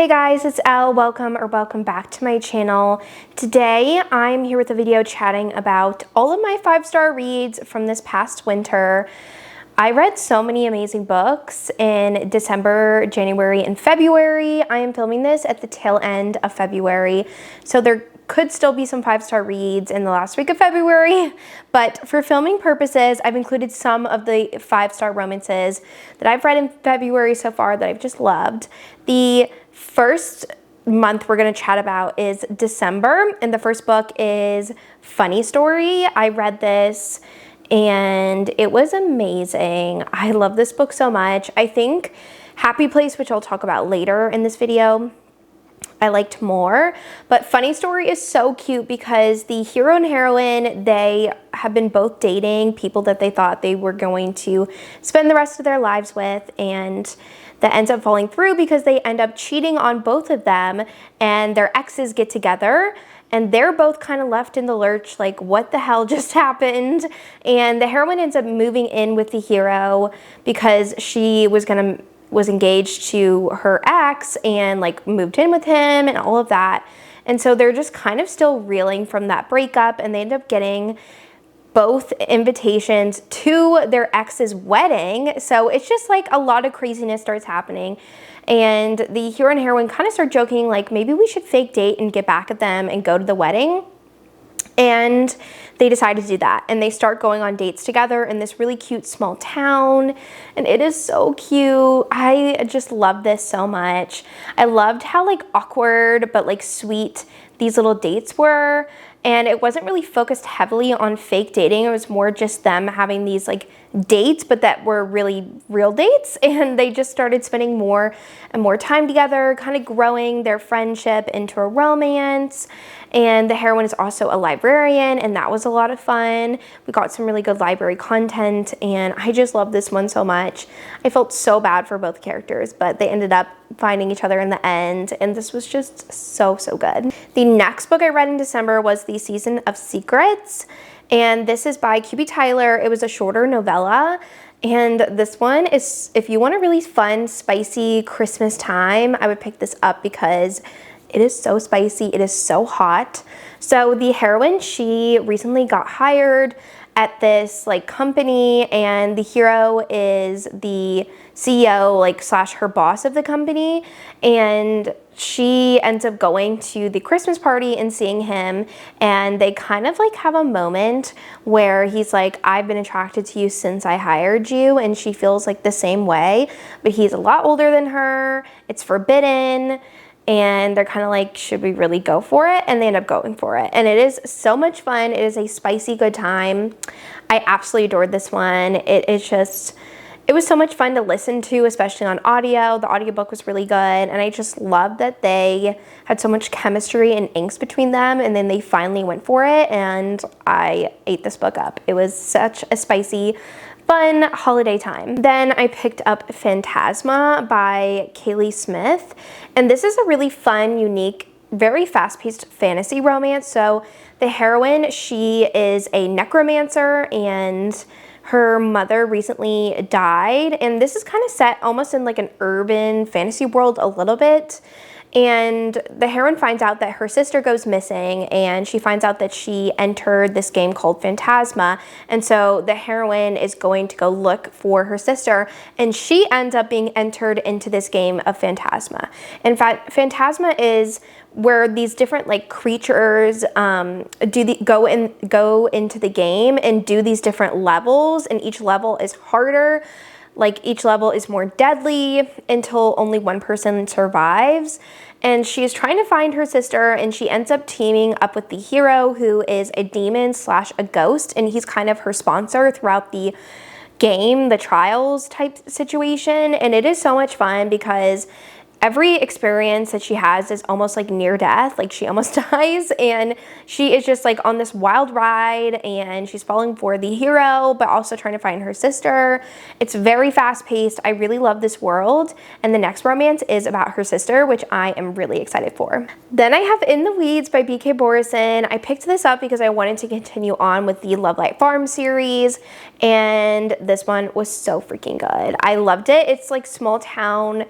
Hey guys, it's Elle. Welcome back to my channel. Today I'm here with a video chatting about all of my 5-star reads from this past winter. I read so many amazing books in December, January, and February. I am filming this at the tail end of February, so there could still be some 5-star reads in the last week of February, but for filming purposes, I've included some of the 5-star romances that I've read in February so far that I've just loved. The first month we're going to chat about is December, and the first book is Funny Story. I read this and it was amazing. I love this book so much. I think Happy Place, which I'll talk about later in this video, I liked more, but Funny Story is so cute because the hero and heroine, they have been both dating people that they thought they were going to spend the rest of their lives with, and that ends up falling through because they end up cheating on both of them, and their exes get together and they're both kind of left in the lurch, like what the hell just happened? And the heroine ends up moving in with the hero because she was engaged to her ex and like moved in with him and all of that. And so they're just kind of still reeling from that breakup, and they end up getting both invitations to their ex's wedding. So it's just like a lot of craziness starts happening. And the hero and heroine kind of start joking like maybe we should fake date and get back at them and go to the wedding. And they decide to do that, and they start going on dates together in this really cute small town, and it is so cute. I just love this so much. I loved how like awkward but like sweet these little dates were, and it wasn't really focused heavily on fake dating. It was more just them having these like dates, but that were really real dates, and they just started spending more and more time together, kind of growing their friendship into a romance. And the heroine is also a librarian, and that was a lot of fun. We got some really good library content, and I just love this one so much. I felt so bad for both characters, but they ended up finding each other in the end, and this was just so good. The next book I read in December was The Season of Secrets, and this is by QB Tyler. It was a shorter novella, and this one is, if you want a really fun, spicy Christmas time, I would pick this up because it is so spicy, it is so hot. So the heroine, she recently got hired at this like company, and the hero is the CEO like slash her boss of the company, and she ends up going to the Christmas party and seeing him, and they kind of like have a moment where he's like, I've been attracted to you since I hired you, and she feels like the same way, but he's a lot older than her, it's forbidden, and they're kind of like, should we really go for it? And they end up going for it. And it is so much fun. It is a spicy good time. I absolutely adored this one. It was so much fun to listen to, especially on audio. The audiobook was really good, and I just love that they had so much chemistry and angst between them, and then they finally went for it, and I ate this book up. It was such a spicy, fun holiday time. Then I picked up Phantasma by Kaylee Smith, and this is a really fun, unique, very fast-paced fantasy romance. So the heroine, she is a necromancer, and her mother recently died, and this is kind of set almost in like an urban fantasy world a little bit. And the heroine finds out that her sister goes missing, and she finds out that she entered this game called Phantasma, and so the heroine is going to go look for her sister, and she ends up being entered into this game of Phantasma. In fact, Phantasma is where these different like creatures go into the game and do these different levels, and each level is harder. Like each level is more deadly until only one person survives. And she is trying to find her sister, and she ends up teaming up with the hero, who is a demon slash a ghost, and he's kind of her sponsor throughout the game, the trials type situation. And it is so much fun because every experience that she has is almost like near death, like she almost dies, and she is just like on this wild ride, and she's falling for the hero but also trying to find her sister. It's very fast paced. I really love this world, and the next romance is about her sister, which I am really excited for. Then I have In the Weeds by BK Borison. I picked this up because I wanted to continue on with the Love Light Farm series, and this one was so freaking good. I loved it. It's like small town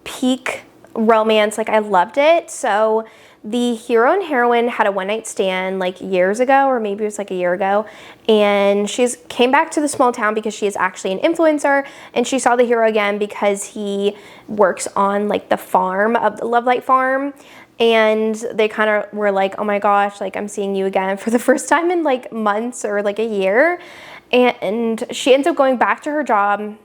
peak romance. Like, I loved it. So the hero and heroine had a one-night stand like years ago, or maybe it was like a year ago, and she's came back to the small town because she is actually an influencer, and she saw the hero again because he works on like the farm of the Lovelight farm. And they kind of were like, oh my gosh, like I'm seeing you again for the first time in like months or like a year. And she ends up going back to her job,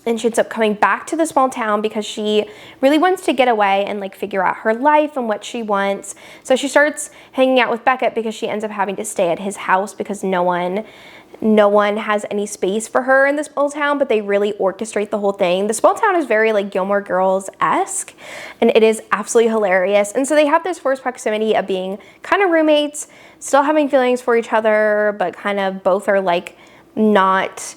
and she ends up coming back to the small town because she really wants to get away and like figure out her life and what she wants. So she starts hanging out with Beckett because she ends up having to stay at his house because no one has any space for her in the small town, but they really orchestrate the whole thing. The small town is very like Gilmore Girls-esque, and it is absolutely hilarious. And so they have this forced proximity of being kind of roommates, still having feelings for each other, but kind of both are like not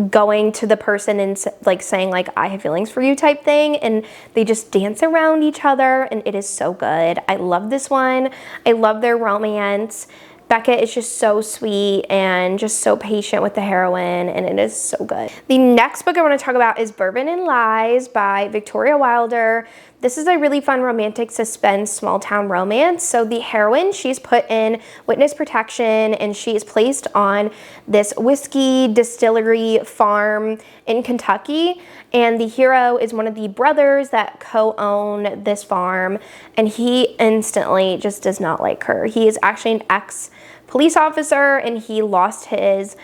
going to the person and like saying like I have feelings for you type thing, and they just dance around each other, and it is so good. I love this one. I love their romance. Beckett is just so sweet and just so patient with the heroine, and it is so good. The next book I want to talk about is Bourbon and Lies by Victoria Wilder. This is a really fun romantic suspense small town romance. So the heroine, she's put in witness protection, and she is placed on this whiskey distillery farm in Kentucky. And the hero is one of the brothers that co-own this farm, and he instantly just does not like her. He is actually an ex-police officer, and he lost his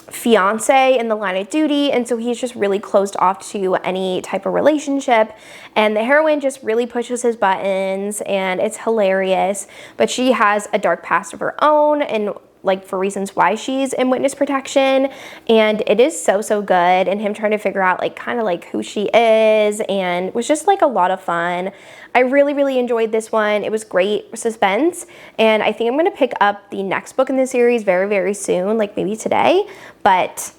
fiance in the line of duty, and so he's just really closed off to any type of relationship. And the heroine just really pushes his buttons, and it's hilarious. But she has a dark past of her own, and like for reasons why she's in witness protection, and it is so good, and him trying to figure out like kind of like who she is, and it was just like a lot of fun. I really enjoyed this one. It was great suspense, and I think I'm gonna pick up the next book in the series very soon, like maybe today. But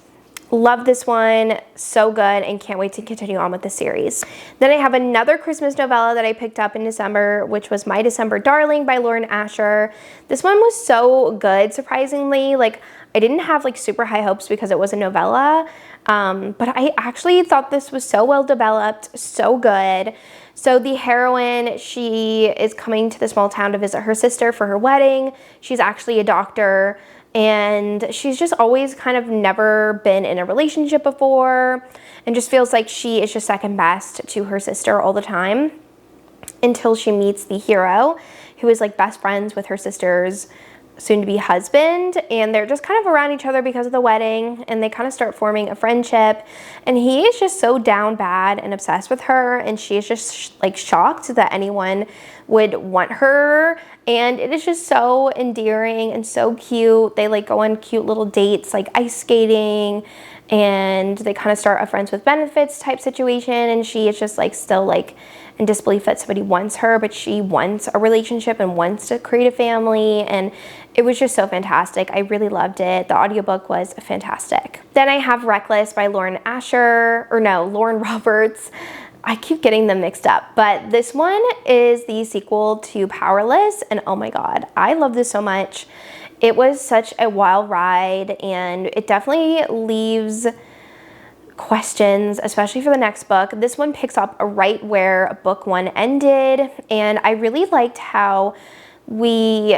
love this one, so good, and can't wait to continue on with the series. Then I have another Christmas novella that I picked up in December, which was My December Darling by Lauren Asher. This one was so good, surprisingly. Like, I didn't have like super high hopes because it was a novella, but I actually thought this was so well developed, so good. So the heroine, she is coming to the small town to visit her sister for her wedding. She's actually a doctor, and she's just always kind of never been in a relationship before, and just feels like she is just second best to her sister all the time, until she meets the hero, who is like best friends with her sister's soon-to-be husband, and they're just kind of around each other because of the wedding, and they kind of start forming a friendship. And he is just so down bad and obsessed with her, and she is just like shocked that anyone would want her, and it is just so endearing and so cute. They like go on cute little dates like ice skating, and they kind of start a friends with benefits type situation, and she is just like still like in disbelief that somebody wants her, but she wants a relationship and wants to create a family, and it was just so fantastic. I really loved it. The audiobook was fantastic. Then I have Reckless by Lauren Roberts. I keep getting them mixed up, but this one is the sequel to Powerless, and oh my god, I love this so much. It was such a wild ride, and it definitely leaves questions, especially for the next book. This one picks up right where book one ended, and I really liked how we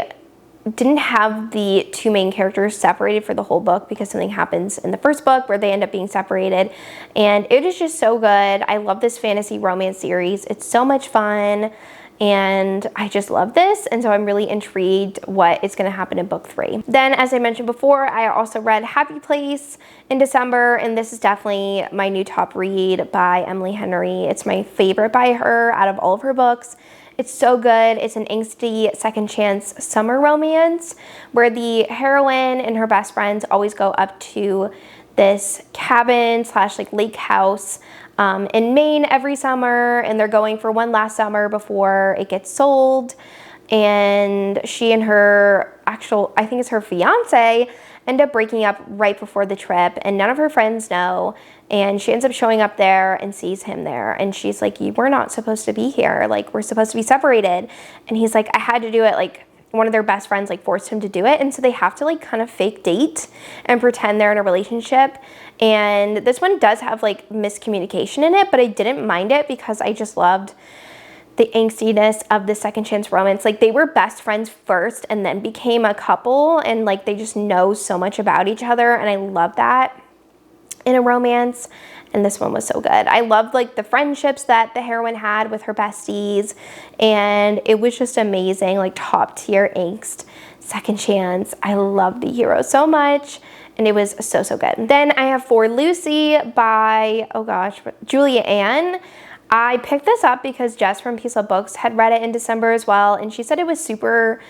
didn't have the two main characters separated for the whole book, because something happens in the first book where they end up being separated, and it is just so good. I love this fantasy romance series. It's so much fun, and I just love this, and so I'm really intrigued what is going to happen in book 3. Then, as I mentioned before, I also read Happy Place in December, and this is definitely my new top read by Emily Henry. It's my favorite by her out of all of her books. It's so good. It's an angsty second chance summer romance where the heroine and her best friends always go up to this cabin slash like lake house in Maine every summer, and they're going for one last summer before it gets sold. And she and her actual, I think it's her fiance, end up breaking up right before the trip, and none of her friends know. And she ends up showing up there and sees him there, and she's like, "You were not supposed to be here. Like, we're supposed to be separated." And he's like, "I had to do it. Like, one of their best friends like forced him to do it, and so they have to like kind of fake date and pretend they're in a relationship. And this one does have like miscommunication in it, but I didn't mind it because I just loved the angstiness of the second chance romance. Like they were best friends first and then became a couple, and like they just know so much about each other, and I love that in a romance. And this one was so good. I loved like the friendships that the heroine had with her besties, and it was just amazing, like top tier angst, second chance. I love the hero so much, and it was so, so good. Then I have For Lucy by, oh gosh, Julia Ann. I picked this up because Jess from Peace Love Books had read it in December as well, and she said it was super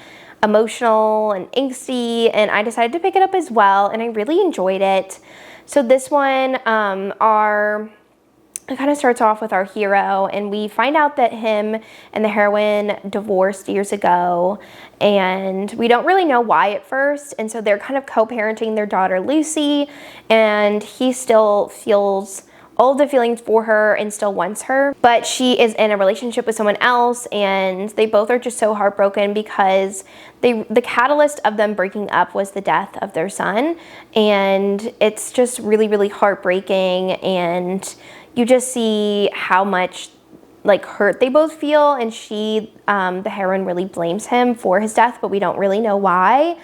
emotional and angsty, and I decided to pick it up as well, and I really enjoyed it. So this one, it kind of starts off with our hero, and we find out that him and the heroine divorced years ago, and we don't really know why at first, and so they're kind of co-parenting their daughter Lucy, and he still feels all the feelings for her and still wants her, but she is in a relationship with someone else, and they both are just so heartbroken because the catalyst of them breaking up was the death of their son, and it's just really, really heartbreaking, and you just see how much like hurt they both feel, and she, the heroine, really blames him for his death, but we don't really know why.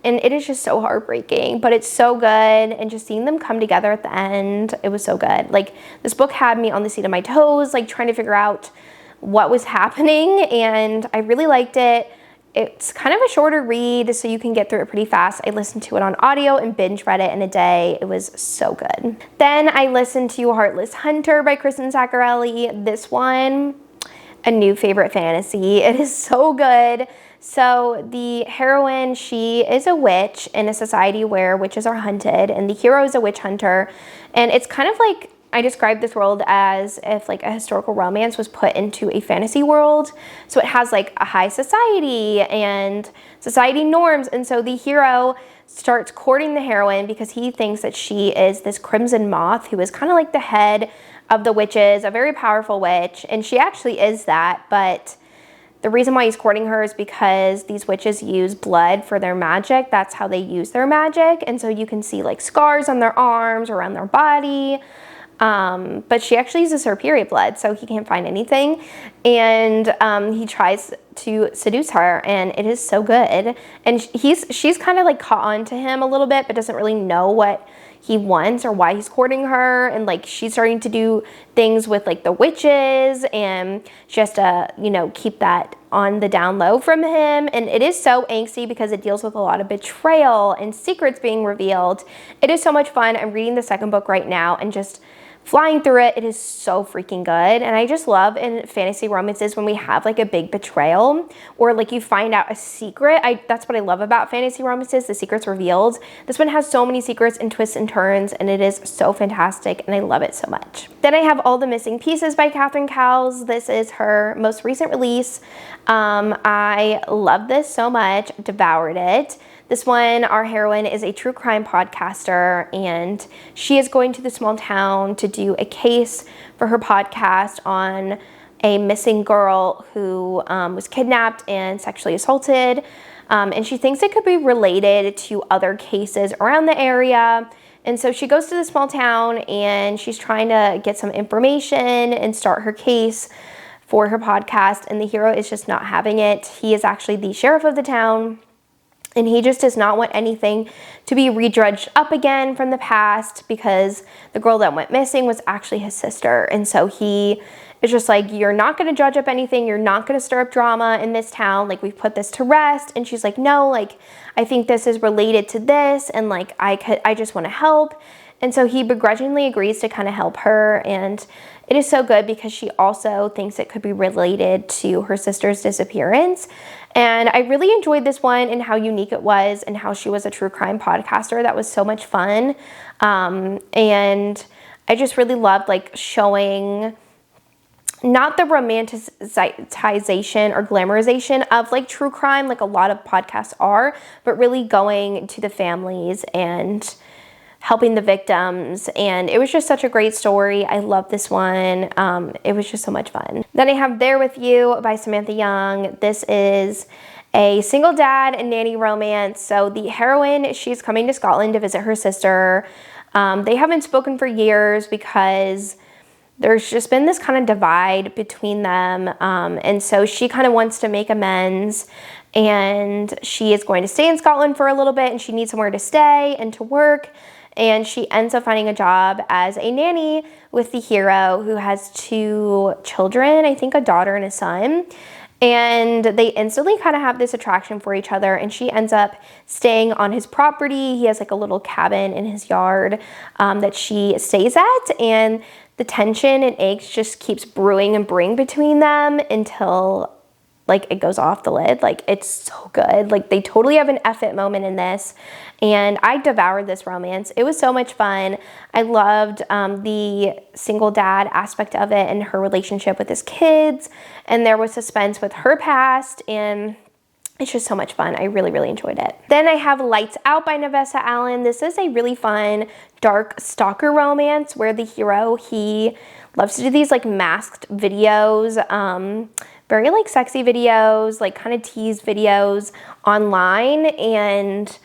And it is just so heartbreaking, but it's so good. And just seeing them come together at the end, it was so good. Like this book had me on the seat of my toes, like trying to figure out what was happening, and I really liked it. It's kind of a shorter read, so you can get through it pretty fast. I listened to it on audio and binge read it in a day. It was so good. Then I listened to Heartless Hunter by Kristen Zaccarelli. This one, a new favorite fantasy. It is so good. So the heroine, she is a witch in a society where witches are hunted, and the hero is a witch hunter. And it's kind of like, I describe this world as if like a historical romance was put into a fantasy world. So it has like a high society and society norms. And so the hero starts courting the heroine because he thinks that she is this crimson moth who is kind of like the head of the witches, a very powerful witch. And she actually is that, but the reason why he's courting her is because these witches use blood for their magic. That's how they use their magic. And so you can see like scars on their arms, around their body. But she actually uses her period blood, so he can't find anything. And he tries to seduce her, and it is so good. And she's kind of like caught on to him a little bit, but doesn't really know what he wants or why he's courting her. And like she's starting to do things with like the witches and just you know, keep that on the down low from him. And it is so angsty because it deals with a lot of betrayal and secrets being revealed. It is so much fun. I'm reading the second book right now and just flying through it. It is so freaking good. And I just love in fantasy romances when we have like a big betrayal or like you find out a secret. That's what I love about fantasy romances, the secrets revealed. This one has so many secrets and twists and turns, and it is so fantastic, and I love it so much. Then I have All the Missing Pieces by Catherine Cowles. This is her most recent release. I love this so much, devoured it. This one, our heroine is a true crime podcaster, and she is going to the small town to do a case for her podcast on a missing girl who was kidnapped and sexually assaulted. And she thinks it could be related to other cases around the area. And so she goes to the small town and she's trying to get some information and start her case for her podcast. And the hero is just not having it. He is actually the sheriff of the town, and he just does not want anything to be redredged up again from the past because the girl that went missing was actually his sister. And so he is just like, you're not going to dredge up anything. You're not going to stir up drama in this town. Like, we've put this to rest. And she's like, no, like, I think this is related to this. And like, I just want to help. And so he begrudgingly agrees to kind of help her. And it is so good because she also thinks it could be related to her sister's disappearance. And I really enjoyed this one and how unique it was and how she was a true crime podcaster. That was so much fun. And I just really loved like showing not the romanticization or glamorization of like true crime like a lot of podcasts are, but really going to the families and helping the victims. And it was just such a great story. I love this one. It was just so much fun. Then I have There With You by Samantha Young. This is a single dad and nanny romance. So the heroine, she's coming to Scotland to visit her sister. They haven't spoken for years because there's just been this kind of divide between them. And so she kind of wants to make amends, and she is going to stay in Scotland for a little bit, and she needs somewhere to stay and to work. And she ends up finding a job as a nanny with the hero, who has 2 children, I think a daughter and a son. And they instantly kind of have this attraction for each other, and she ends up staying on his property. He has like a little cabin in his yard that she stays at, and the tension and angst just keeps brewing and brewing between them until like it goes off the lid. Like, it's so good. Like, they totally have an F-it moment in this, and I devoured this romance. It was so much fun. I loved the single dad aspect of it and her relationship with his kids, and there was suspense with her past, and it's just so much fun. I really, really enjoyed it. Then I have Lights Out by Navessa Allen. This is a really fun, dark stalker romance where the hero, he loves to do these like masked videos, very like sexy videos, like kind of tease videos online, and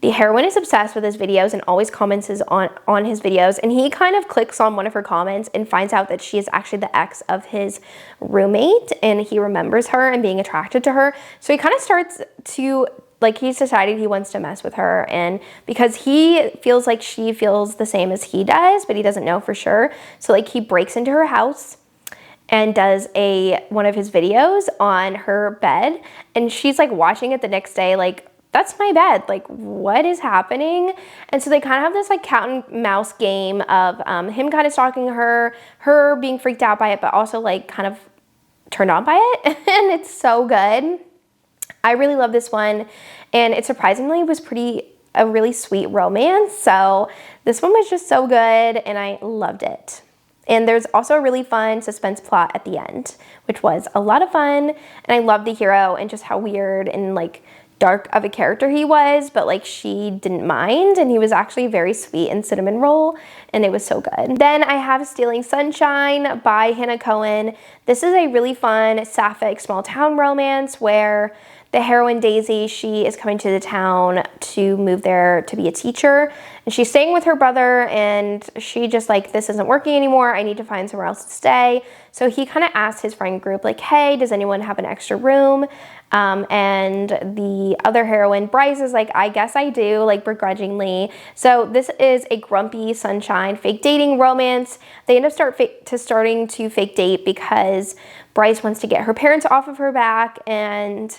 the heroine is obsessed with his videos and always comments on his videos, and he kind of clicks on one of her comments and finds out that she is actually the ex of his roommate, and he remembers her and being attracted to her. So he kind of starts to, like, he's decided he wants to mess with her, and because he feels like she feels the same as he does, but he doesn't know for sure. So like he breaks into her house and does one of his videos on her bed, and she's like watching it the next day like, that's my bed, like what is happening? And so they kind of have this like cat and mouse game of him kind of stalking her being freaked out by it, but also like kind of turned on by it. And it's so good. I really love this one, and it surprisingly was a really sweet romance. So this one was just so good, and I loved it. And there's also a really fun suspense plot at the end, which was a lot of fun. And I love the hero and just how weird and like dark of a character he was, but like she didn't mind, and he was actually very sweet and cinnamon roll, and it was so good. Then I have Stealing Sunshine by Hannah Cohen. This is a really fun sapphic small town romance where the heroine Daisy, she is coming to the town to move there to be a teacher, and she's staying with her brother, and she just like, this isn't working anymore, I need to find somewhere else to stay. So he kind of asked his friend group like, hey, does anyone have an extra room? And the other heroine, Bryce, is like, I guess I do, like begrudgingly. So this is a grumpy sunshine fake dating romance. They end up starting to fake date because Bryce wants to get her parents off of her back, and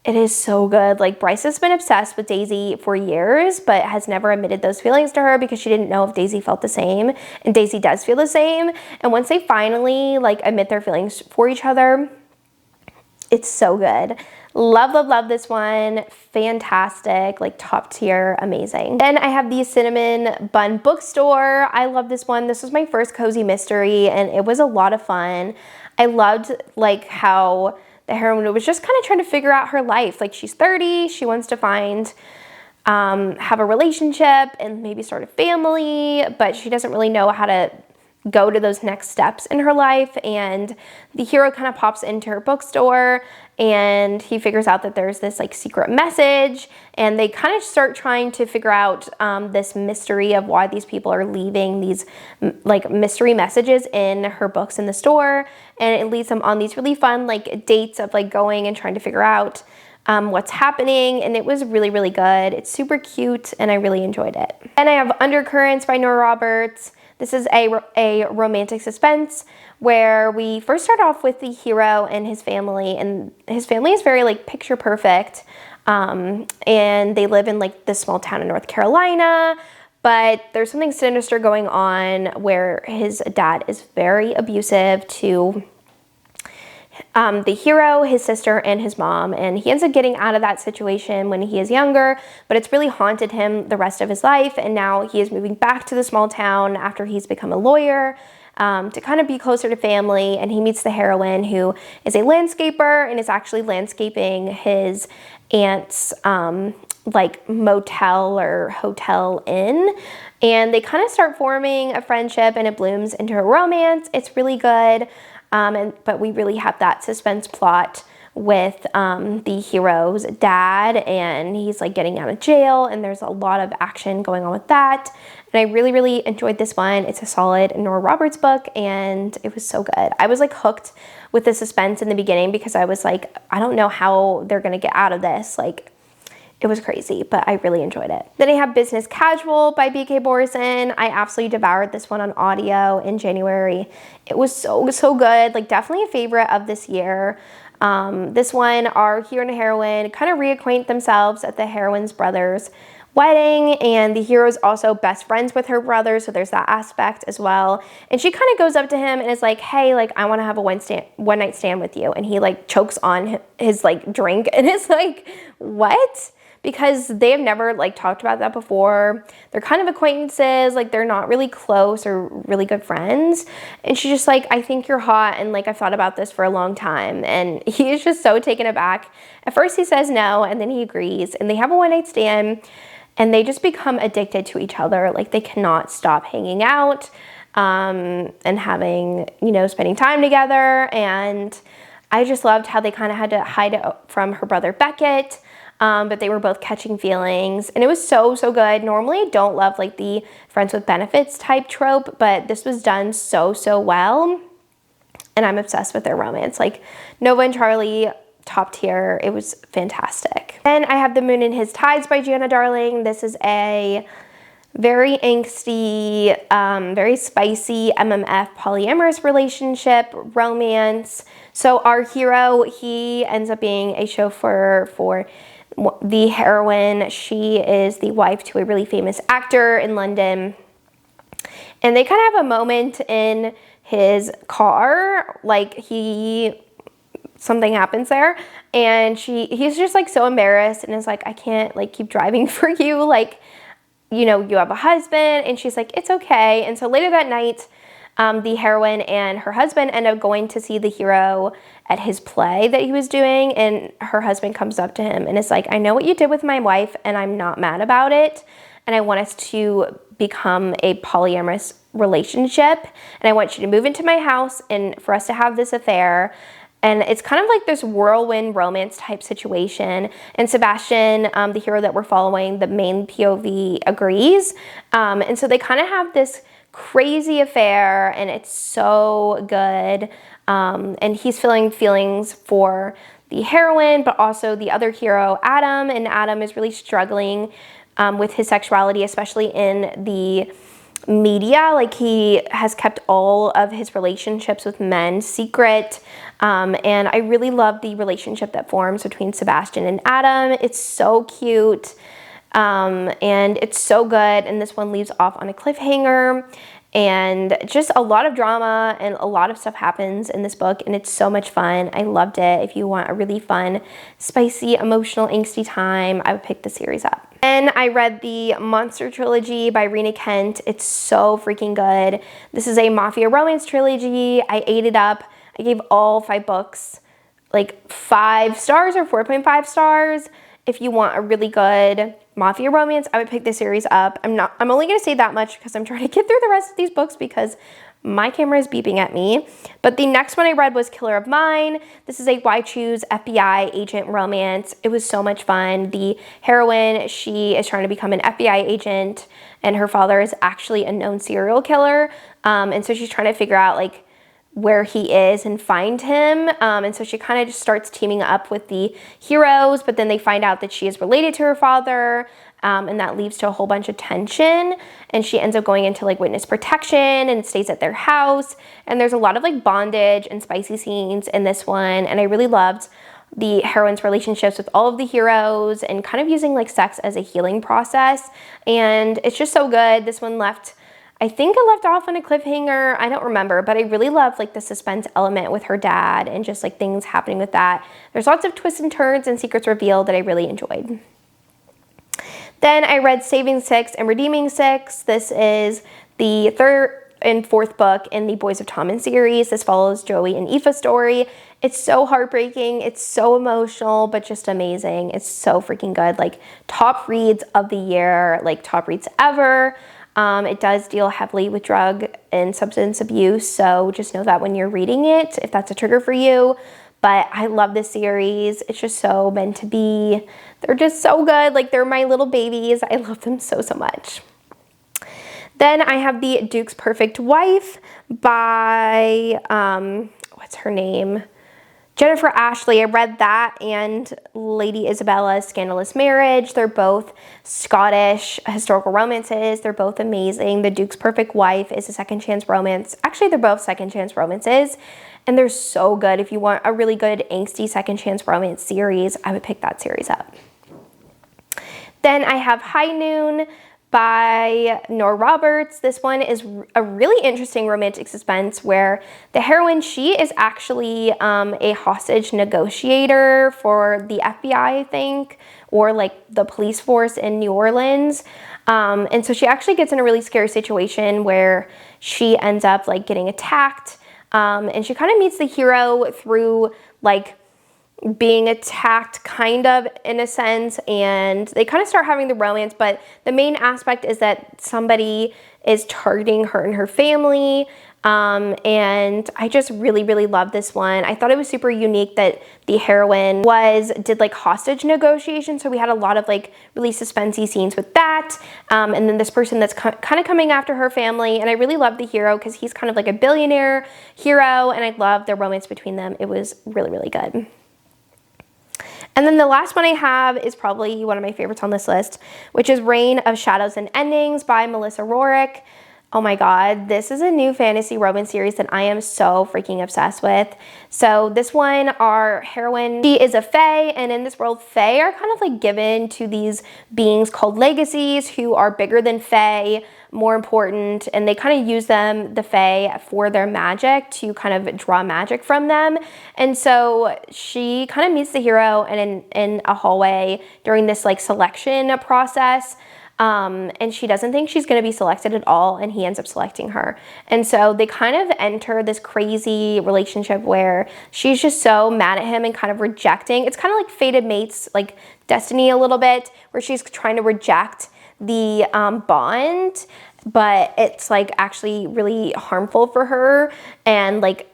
it is so good. Like, Bryce has been obsessed with Daisy for years, but has never admitted those feelings to her because she didn't know if Daisy felt the same, and Daisy does feel the same. And once they finally like admit their feelings for each other, it's so good. Love, love, love this one. Fantastic, like top tier, amazing. Then I have the Cinnamon Bun Bookstore. I love this one. This was my first cozy mystery, and it was a lot of fun. I loved like how the heroine was just kind of trying to figure out her life. Like, she's 30, she wants to have a relationship and maybe start a family, but she doesn't really know how to go to those next steps in her life. And the hero kind of pops into her bookstore, and he figures out that there's this like secret message, and they kind of start trying to figure out this mystery of why these people are leaving these like mystery messages in her books in the store. And it leads them on these really fun like dates of like going and trying to figure out what's happening, and it was really, really good. It's super cute, and I really enjoyed it. And I have Undercurrents by Nora Roberts. This is a romantic suspense where we first start off with the hero and his family, and his family is very like picture perfect, and they live in like this small town in North Carolina, but there's something sinister going on where his dad is very abusive to the hero, his sister, and his mom, and he ends up getting out of that situation when he is younger, but it's really haunted him the rest of his life, and now he is moving back to the small town after he's become a lawyer to kind of be closer to family. And he meets the heroine, who is a landscaper and is actually landscaping his aunt's like motel or hotel inn, and they kind of start forming a friendship, and it blooms into a romance. It's really good. But we really have that suspense plot with the hero's dad, and he's like getting out of jail, and there's a lot of action going on with that. And I really, really enjoyed this one. It's a solid Nora Roberts book, and it was so good. I was like hooked with the suspense in the beginning because I was like, I don't know how they're gonna get out of this. Like, it was crazy, but I really enjoyed it. Then I have Business Casual by B.K. Borison. I absolutely devoured this one on audio in January. It was so, so good. Like, definitely a favorite of this year. This one, our hero and heroine kind of reacquaint themselves at the heroine's brother's wedding, and the hero's also best friends with her brother, so there's that aspect as well. And she kind of goes up to him and is like, hey, like, I want to have a one night stand with you. And he like chokes on his like drink and is like, what? Because they have never like talked about that before. They're kind of acquaintances, like they're not really close or really good friends. And she's just like, I think you're hot, and like I've thought about this for a long time. And he is just so taken aback. At first he says no, and then he agrees, and they have a one night stand, and they just become addicted to each other. Like, they cannot stop hanging out and having, you know, spending time together. And I just loved how they kind of had to hide it from her brother Beckett. But they were both catching feelings, and it was so, so good. Normally I don't love like the friends with benefits type trope, but this was done so, so well, and I'm obsessed with their romance. Like, Nova and Charlie, top tier. It was fantastic. Then I have The Moon in His Tides by Gianna Darling. This is a very angsty, very spicy MMF polyamorous relationship romance. So our hero, he ends up being a chauffeur for the heroine. She is the wife to a really famous actor in London, and they kind of have a moment in his car, like something happens there, and he's just like so embarrassed and is like, I can't like keep driving for you, like, you know, you have a husband. And she's like, it's okay. And so later that night, the heroine and her husband end up going to see the hero at his play that he was doing, and her husband comes up to him and is like, I know what you did with my wife, and I'm not mad about it, and I want us to become a polyamorous relationship, and I want you to move into my house and for us to have this affair. And it's kind of like this whirlwind romance type situation. And Sebastian, the hero that we're following, the main POV, agrees. And so they kind of have this crazy affair, and it's so good. And he's feeling feelings for the heroine, but also the other hero, Adam. And Adam is really struggling with his sexuality, especially in the media. Like, he has kept all of his relationships with men secret. And I really love the relationship that forms between Sebastian and Adam. It's so cute. And it's so good. And this one leaves off on a cliffhanger, and just a lot of drama and a lot of stuff happens in this book, and it's so much fun. I loved it. If you want a really fun, spicy, emotional, angsty time, I would pick the series up. And I read the Monster Trilogy by Rena Kent. It's so freaking good. This is a mafia romance trilogy. I ate it up. I gave all 5 books like 5 stars or 4.5 stars. If you want a really good mafia romance, I would pick this series up. I'm only gonna say that much because I'm trying to get through the rest of these books because my camera is beeping at me. But the next one I read was Killer of Mine. This is a Why Choose FBI agent romance. It was so much fun. The heroine, she is trying to become an FBI agent, and her father is actually a known serial killer. And so she's trying to figure out like where he is and find him. And so she kind of just starts teaming up with the heroes, but then they find out that she is related to her father, and that leads to a whole bunch of tension, and she ends up going into like witness protection and stays at their house. And there's a lot of like bondage and spicy scenes in this one, and I really loved the heroine's relationships with all of the heroes and kind of using like sex as a healing process. And it's just so good. This one I think it left off on a cliffhanger. I don't remember, but I really love like the suspense element with her dad and just like things happening with that. There's lots of twists and turns and secrets revealed that I really enjoyed. Then I read Saving Six and Redeeming Six. This is the 3rd and 4th book in the Boys of Tommen series. This follows Joey and Aoife's story. It's so heartbreaking. It's so emotional, but just amazing. It's so freaking good. Like, top reads of the year, like top reads ever. It does deal heavily with drug and substance abuse, so just know that when you're reading it, if that's a trigger for you. but I love this series. It's just so meant to be. They're just so good. Like, they're my little babies. I love them so, so much. Then I have The Duke's Perfect Wife by, what's her name? Jennifer Ashley. I read that and Lady Isabella's Scandalous Marriage. They're both Scottish historical romances. They're both amazing. The Duke's Perfect Wife is a second chance romance. Actually, they're both second chance romances, and they're so good. If you want a really good angsty second chance romance series, I would pick that series up. Then I have High Noon by Nora Roberts. This one is a really interesting romantic suspense where the heroine, she is actually a hostage negotiator for the FBI, I think, or like the police force in New Orleans. And so she actually gets in a really scary situation where she ends up like getting attacked. And she kind of meets the hero through like being attacked kind of in a sense, and they kind of start having the romance, but the main aspect is that somebody is targeting her and her family. And I just really, really love this one. I thought it was super unique that the heroine did like hostage negotiations. So we had a lot of like really suspensey scenes with that. And then this person that's kind of coming after her family. And I really love the hero because he's kind of like a billionaire hero, and I love the romance between them. It was really, really good. And then the last one I have is probably one of my favorites on this list, which is Reign of Shadows and Endings by Melissa Rorick. Oh my God, this is a new fantasy romance series that I am so freaking obsessed with. So this one, our heroine, she is a fae, and in this world, fae are kind of like given to these beings called legacies who are bigger than fae, more important, and they kind of use them, the fae, for their magic to kind of draw magic from them. And so she kind of meets the hero and in a hallway during this like selection process. And she doesn't think she's going to be selected at all, and he ends up selecting her. And so they kind of enter this crazy relationship where she's just so mad at him and kind of rejecting. It's kind of like Fated Mates, like Destiny a little bit, where she's trying to reject the bond, but it's like actually really harmful for her and like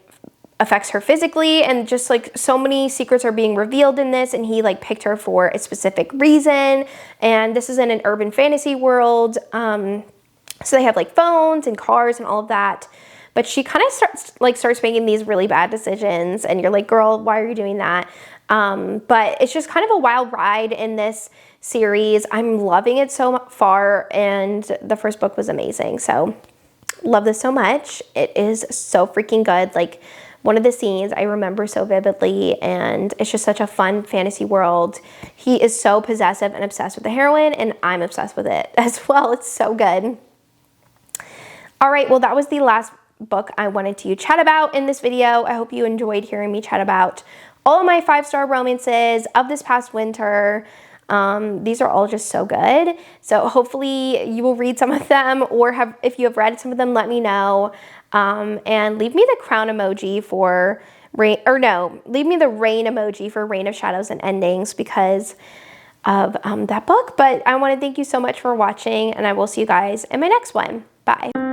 affects her physically, and just like so many secrets are being revealed in this, and he like picked her for a specific reason. And this is in an urban fantasy world, so they have like phones and cars and all of that, but she kind of starts making these really bad decisions, and you're like, girl, why are you doing that? But it's just kind of a wild ride in this series. I'm loving it so far, and the first book was amazing, so love this so much. It is so freaking good. Like, one of the scenes I remember so vividly, and it's just such a fun fantasy world. He is so possessive and obsessed with the heroine, and I'm obsessed with it as well. It's so good. All right, well, that was the last book I wanted to chat about in this video. I hope you enjoyed hearing me chat about all of my 5-star romances of this past winter. These are all just so good. So hopefully you will read some of them, or if you have read some of them, let me know. And leave me the crown emoji for leave me the rain emoji for Reign of Shadows and Endings because of that book. But I want to thank you so much for watching, and I will see you guys in my next one. Bye.